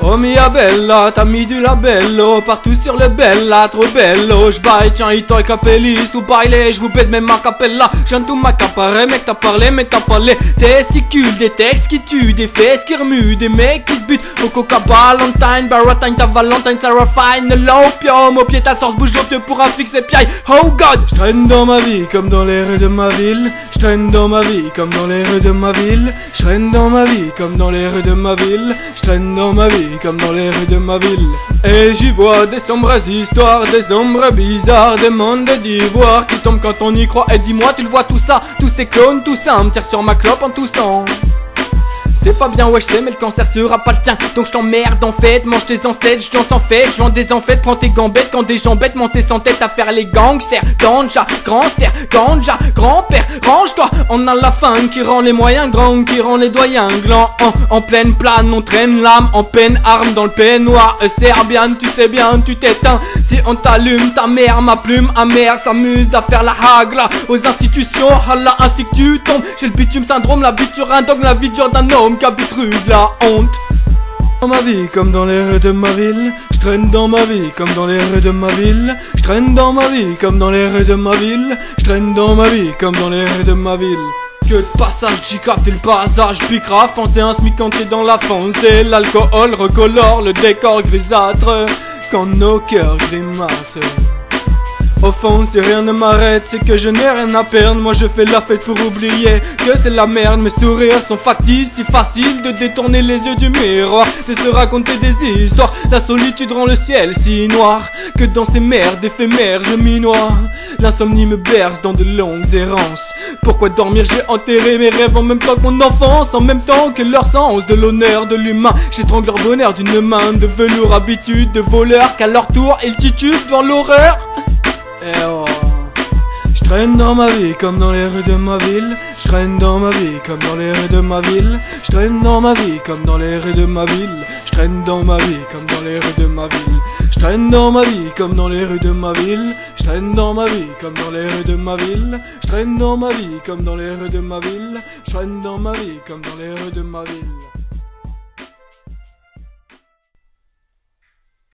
Oh mia bella, t'as mis du labello partout sur le bella, trop bello. J'baille, tiens, il i capelli sous baile, j'vous baise même ma capella. J'en tout ma capare, mec t'as parlé, mais t'as pas les testicules. Des textes qui tuent, des fesses qui remuent, des mecs qui se butent. Au coca Valentine, Baratine, ta Valentine, Sarah Fine, l'opium. Au pied ta source bouge au pied pour un fixe et piaille. Oh god! J'traîne dans ma vie comme dans les rues de ma ville. J'traîne dans ma vie comme dans les rues de ma ville. J'traîne dans ma vie comme dans les rues de ma ville. J'traîne dans ma vie comme dans les rues de ma ville. Et j'y vois des sombres histoires, des ombres bizarres, des mondes d'ivoire qui tombent quand on y croit. Et dis-moi, tu le vois tout ça, tous ces clones, tout ça, me tire sur ma clope en toussant. C'est pas bien, ouais je sais, mais le cancer sera pas le tien. Donc je t'emmerde en fait, mange tes ancêtres, je danse en fait, je vends des enfêtes, prends tes gambettes quand des jambettes, monter sans tête à faire les gangsters. Ganja, grandster, ganja, grand-père, range-toi. On a la faim qui rend les moyens grands, qui rend les doyens glands. En pleine plane, on traîne l'âme en peine, arme dans le peignoir. Serbiane, tu sais bien, tu t'éteins si on t'allume. Ta mère, ma plume amère, s'amuse à faire la hagla aux institutions. À la institut tombe, j'ai le bitume syndrome, la vie sur un dogme, la vie dure d'un homme qui habite rue de la honte. Dans ma vie comme dans les rues de ma ville, je traîne dans ma vie comme dans les rues de ma ville. Je traîne dans ma vie comme dans les rues de ma ville. Je traîne dans ma vie comme dans les rues de ma ville. Que de passage, j'y capte le passage bicrave. Penser un smic quand t'es dans la foncée. L'alcool recolore le décor grisâtre quand nos cœurs grimacent. Au fond si rien ne m'arrête, c'est que je n'ai rien à perdre. Moi je fais la fête pour oublier que c'est la merde. Mes sourires sont factices, si facile de détourner les yeux du miroir, de se raconter des histoires. La solitude rend le ciel si noir que dans ces merdes éphémères je m'y noie. L'insomnie me berce dans de longues errances. Pourquoi dormir? J'ai enterré mes rêves en même temps que mon enfance, en même temps que leur sens de l'honneur de l'humain. J'étrangle leur bonheur d'une main de velours, habitude de voleurs qu'à leur tour ils titubent devant l'horreur. Oh. Je traîne dans ma vie comme dans les rues de ma ville. Je traîne dans ma vie comme dans les rues de ma ville. Je traîne dans ma vie comme dans les rues de ma ville. Je traîne dans ma vie comme dans les rues de ma ville. Je traîne dans ma vie comme dans les rues de ma ville. Je traîne dans ma vie comme dans les rues de ma ville. Je traîne dans ma vie comme dans les rues de ma ville. Je traîne dans ma vie comme dans les rues de ma ville.